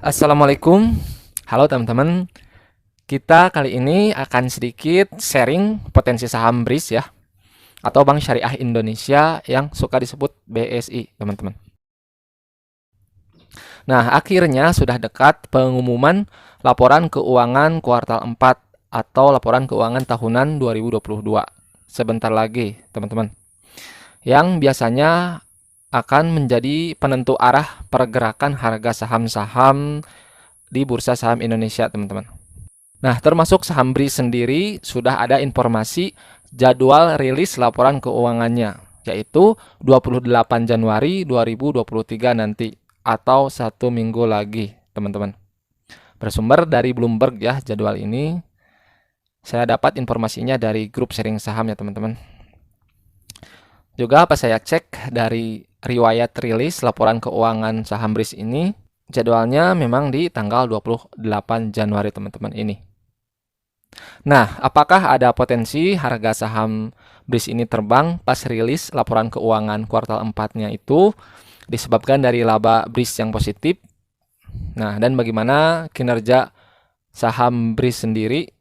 Assalamualaikum, halo teman-teman. Kita kali ini akan sedikit sharing potensi saham BRIS ya, atau Bank Syariah Indonesia yang suka disebut BSI, teman-teman. Nah, akhirnya sudah dekat pengumuman laporan keuangan kuartal 4 atau laporan keuangan tahunan 2022. Sebentar lagi, teman-teman. Yang biasanya akan menjadi penentu arah pergerakan harga saham-saham di bursa saham Indonesia, teman-teman. Nah, termasuk saham BRIS sendiri sudah ada informasi jadwal rilis laporan keuangannya, yaitu 28 Januari 2023 nanti, atau 1 minggu lagi, teman-teman. Bersumber dari Bloomberg ya, jadwal ini. Saya dapat informasinya dari grup sharing saham ya, teman-teman. Juga pas saya cek dari riwayat rilis laporan keuangan saham BRIS ini, jadwalnya memang di tanggal 28 Januari, teman-teman ini. Nah, apakah ada potensi harga saham BRIS ini terbang pas rilis laporan keuangan kuartal 4-nya itu disebabkan dari laba BRIS yang positif? Nah, dan bagaimana kinerja saham BRIS sendiri?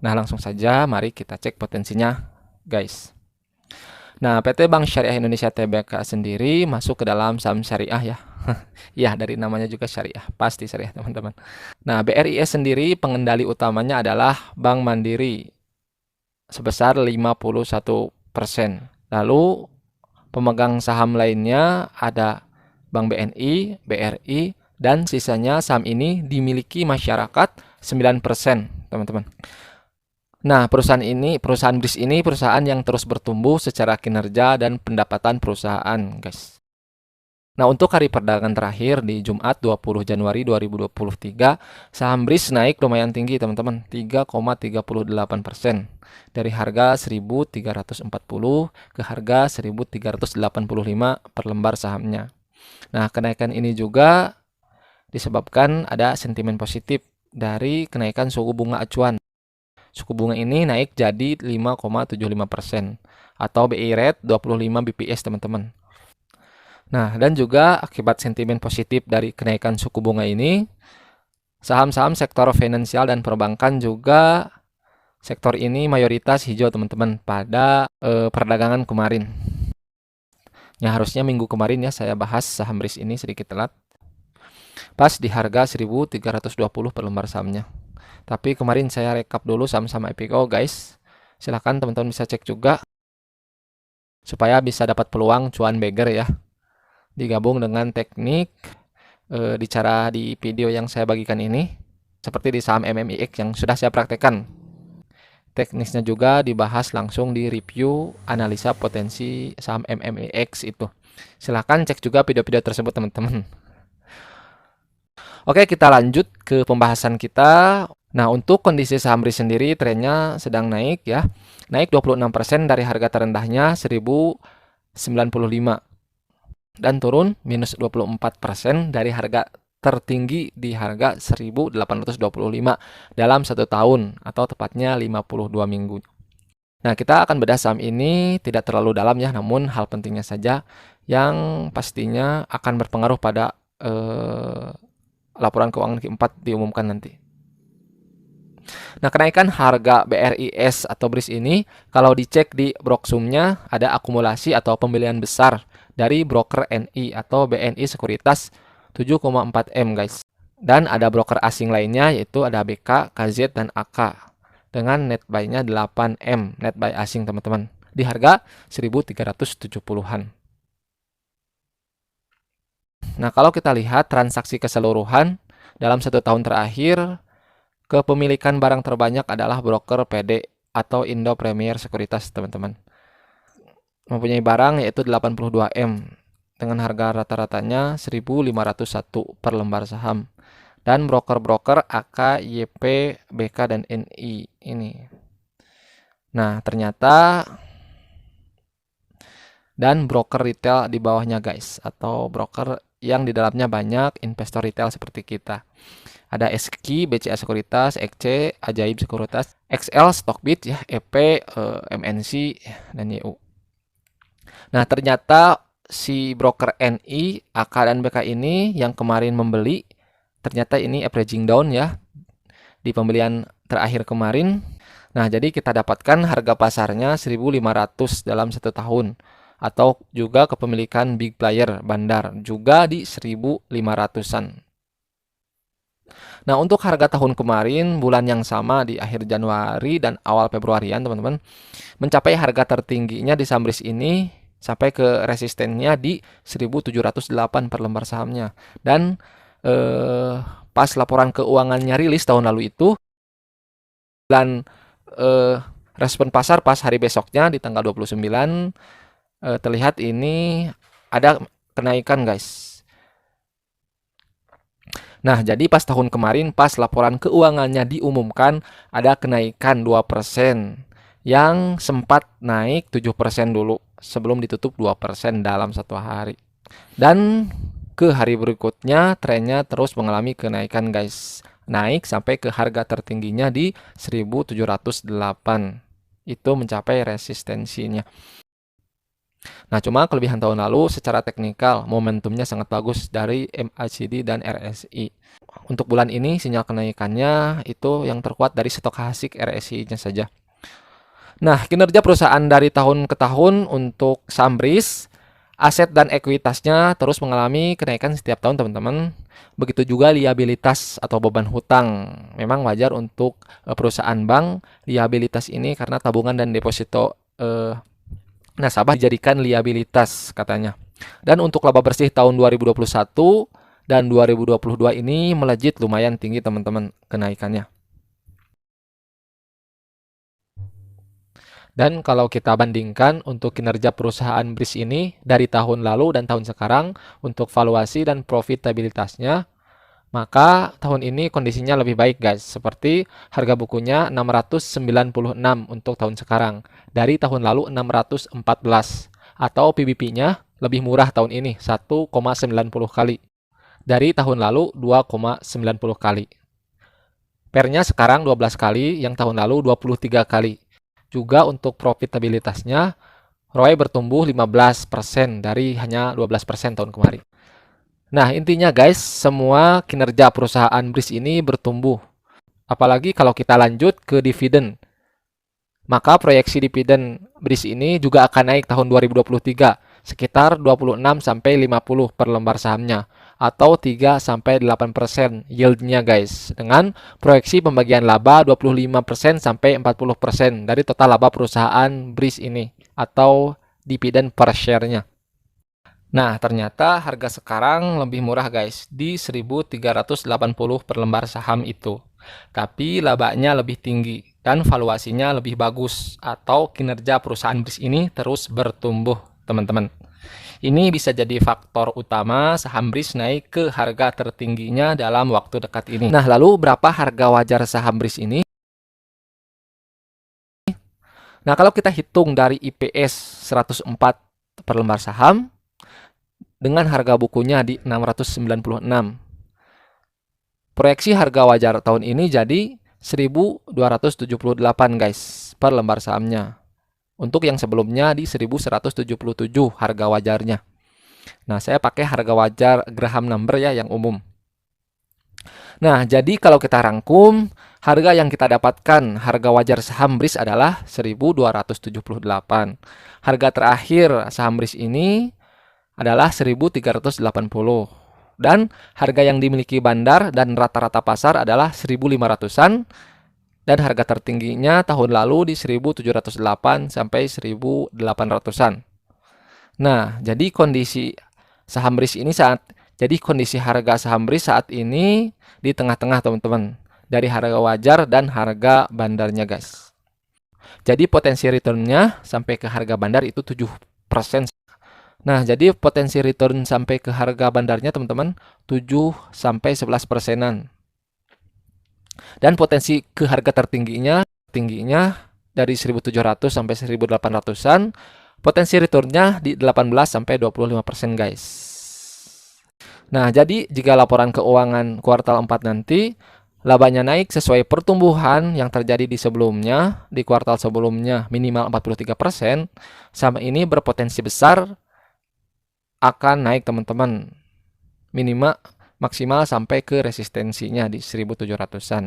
Nah, langsung saja mari kita cek potensinya, guys. Nah, PT Bank Syariah Indonesia Tbk sendiri masuk ke dalam saham syariah ya. Ya, dari namanya juga syariah, pasti syariah, teman-teman. Nah, BRIS sendiri pengendali utamanya adalah Bank Mandiri sebesar 51%. Lalu pemegang saham lainnya ada Bank BNI, BRI, dan sisanya saham ini dimiliki masyarakat 9%, teman-teman. Nah, perusahaan BRIS ini perusahaan yang terus bertumbuh secara kinerja dan pendapatan perusahaan, guys. Nah, untuk hari perdagangan terakhir di Jumat 20 Januari 2023, saham BRIS naik lumayan tinggi, teman-teman, 3,38%. Dari harga 1.340 ke harga 1.385 per lembar sahamnya. Nah, kenaikan ini juga disebabkan ada sentimen positif dari kenaikan suku bunga acuan. Suku bunga ini naik jadi 5,75% atau BI rate 25 BPS, teman-teman. Nah, dan juga akibat sentimen positif dari kenaikan suku bunga ini, saham-saham sektor finansial dan perbankan juga sektor ini mayoritas hijau, teman-teman, pada perdagangan kemarin. Ya, harusnya minggu kemarin ya saya bahas saham BRIS ini sedikit telat. Pas di harga 1.320 per lembar sahamnya. Tapi kemarin saya rekap dulu saham-saham IPO, guys. Silahkan teman-teman bisa cek juga supaya bisa dapat peluang cuan beggar ya. Digabung dengan teknik dicara di video yang saya bagikan ini, seperti di saham MMIX yang sudah saya praktekkan. Teknisnya juga dibahas langsung di review analisa potensi saham MMIX itu. Silahkan cek juga video-video tersebut, teman-teman. Oke, kita lanjut ke pembahasan kita. Nah, untuk kondisi saham BRIS sendiri trennya sedang naik ya. Naik 26% dari harga terendahnya 1.095 dan turun minus 24% dari harga tertinggi di harga 1.825 dalam 1 tahun atau tepatnya 52 minggu. Nah, kita akan bedah saham ini tidak terlalu dalam ya, namun hal pentingnya saja yang pastinya akan berpengaruh pada laporan keuangan Q4 diumumkan nanti. Nah, kenaikan harga BRIS atau BRIS ini kalau dicek di Broksumnya ada akumulasi atau pembelian besar dari broker NI atau BNI Sekuritas 7,4 M, guys. Dan ada broker asing lainnya yaitu ada BK, KZ, dan AK dengan net buy-nya 8 M, net buy asing, teman-teman, di harga 1.370-an. Nah, kalau kita lihat transaksi keseluruhan dalam 1 tahun terakhir, kepemilikan barang terbanyak adalah broker PD atau Indo Premier Sekuritas, teman-teman. Mempunyai barang yaitu 82 M dengan harga rata-ratanya 1.501 per lembar saham. Dan broker-broker AK, YP, BK, dan NI ini. Nah, ternyata dan broker retail di bawahnya, guys, atau broker yang di dalamnya banyak investor retail seperti kita. Ada SQ, BCA Sekuritas, XC, Ajaib Sekuritas, XL, Stockbit, ya, EP, MNC, dan YU. Nah, ternyata si broker NI, AK, dan BK ini yang kemarin membeli ternyata ini averaging down ya di pembelian terakhir kemarin. Nah, jadi kita dapatkan harga pasarnya 1.500 dalam 1 tahun atau juga kepemilikan big player bandar juga di 1.500-an. Nah, untuk harga tahun kemarin bulan yang sama di akhir Januari dan awal Februarian, teman-teman, mencapai harga tertingginya di Sahambris ini sampai ke resistennya di 1.708 per lembar sahamnya. Dan pas laporan keuangannya rilis tahun lalu itu, dan respon pasar pas hari besoknya di tanggal 29 terlihat ini ada kenaikan, guys. Nah, jadi pas tahun kemarin pas laporan keuangannya diumumkan ada kenaikan 2% yang sempat naik 7% dulu sebelum ditutup 2% dalam 1 hari. Dan ke hari berikutnya trennya terus mengalami kenaikan, guys. Naik sampai ke harga tertingginya di 1.708. Itu mencapai resistensinya. Nah, cuma kelebihan tahun lalu secara teknikal momentumnya sangat bagus dari MACD dan RSI. Untuk bulan ini sinyal kenaikannya itu yang terkuat dari stokastik RSI-nya saja. Nah, kinerja perusahaan dari tahun ke tahun untuk Sahambris, aset dan ekuitasnya terus mengalami kenaikan setiap tahun, teman-teman. Begitu juga liabilitas atau beban hutang. Memang wajar untuk perusahaan bank, liabilitas ini karena tabungan dan deposito nasabah dijadikan liabilitas katanya. Dan untuk laba bersih tahun 2021 dan 2022 ini melejit lumayan tinggi, teman-teman, kenaikannya. Dan kalau kita bandingkan untuk kinerja perusahaan BRIS ini dari tahun lalu dan tahun sekarang untuk valuasi dan profitabilitasnya, maka tahun ini kondisinya lebih baik, guys. Seperti harga bukunya 696 untuk tahun sekarang. Dari tahun lalu 614. Atau PBP-nya lebih murah tahun ini, 1,90 kali. Dari tahun lalu 2,90 kali. PER-nya sekarang 12 kali, yang tahun lalu 23 kali. Juga untuk profitabilitasnya, ROE bertumbuh 15% dari hanya 12% tahun kemarin. Nah, intinya guys, semua kinerja perusahaan BRIS ini bertumbuh. Apalagi kalau kita lanjut ke dividen. Maka proyeksi dividen BRIS ini juga akan naik tahun 2023, sekitar 26-50 per lembar sahamnya, atau 3-8% yieldnya, guys. Dengan proyeksi pembagian laba 25-40% dari total laba perusahaan BRIS ini, atau dividen per share-nya. Nah, ternyata harga sekarang lebih murah, guys, di 1.380 per lembar saham itu. Tapi labanya lebih tinggi dan valuasinya lebih bagus, atau kinerja perusahaan BRIS ini terus bertumbuh, teman-teman. Ini bisa jadi faktor utama saham BRIS naik ke harga tertingginya dalam waktu dekat ini. Nah, lalu berapa harga wajar saham BRIS ini? Nah, kalau kita hitung dari IPS 104 per lembar saham, dengan harga bukunya di 696. Proyeksi harga wajar tahun ini jadi 1.278, guys, per lembar sahamnya. Untuk yang sebelumnya di 1.177 harga wajarnya. Nah, saya pakai harga wajar Graham number ya, yang umum. Nah, jadi kalau kita rangkum, harga yang kita dapatkan, harga wajar saham BRIS adalah 1.278. Harga terakhir saham BRIS ini adalah 1.380. Dan harga yang dimiliki bandar dan rata-rata pasar adalah 1.500-an. Dan harga tertingginya tahun lalu di 1.708 sampai 1.800-an. Nah, jadi kondisi saham BRIS ini kondisi harga saham BRIS saat ini di tengah-tengah, teman-teman. Dari harga wajar dan harga bandarnya, guys. Jadi potensi return-nya sampai ke harga bandar itu 7%. Nah, jadi potensi return sampai ke harga bandarnya, teman-teman, 7-11%-an. Dan potensi ke harga tertingginya dari 1.700 sampai 1.800-an. Potensi returnnya di 18-25%, guys. Nah, jadi jika laporan keuangan kuartal 4 nanti labanya naik sesuai pertumbuhan yang terjadi di sebelumnya, di kuartal sebelumnya minimal 43%, saham ini berpotensi besar akan naik, teman-teman, minimal maksimal sampai ke resistensinya di 1700-an.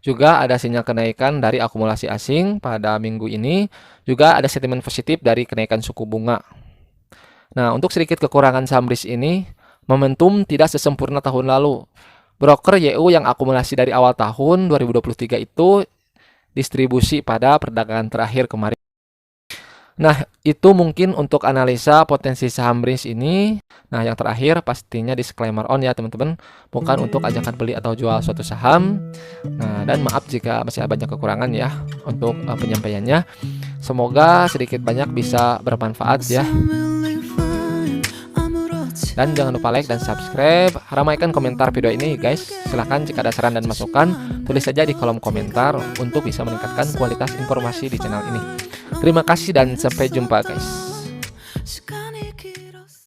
Juga ada sinyal kenaikan dari akumulasi asing pada minggu ini. Juga ada sentimen positif dari kenaikan suku bunga. Nah, untuk sedikit kekurangan saham REITs ini, momentum tidak sesempurna tahun lalu. Broker YU yang akumulasi dari awal tahun 2023 itu distribusi pada perdagangan terakhir kemarin. Nah, itu mungkin untuk analisa potensi saham REITs ini. Nah, yang terakhir pastinya disclaimer on ya teman-teman, bukan untuk ajakan beli atau jual suatu saham. Nah, dan maaf jika masih ada banyak kekurangan ya untuk penyampaiannya. Semoga sedikit banyak bisa bermanfaat ya. Dan jangan lupa like dan subscribe. Ramaikan komentar video ini guys. Silahkan jika ada saran dan masukan, tulis saja di kolom komentar untuk bisa meningkatkan kualitas informasi di channel ini. Terima kasih dan sampai jumpa guys.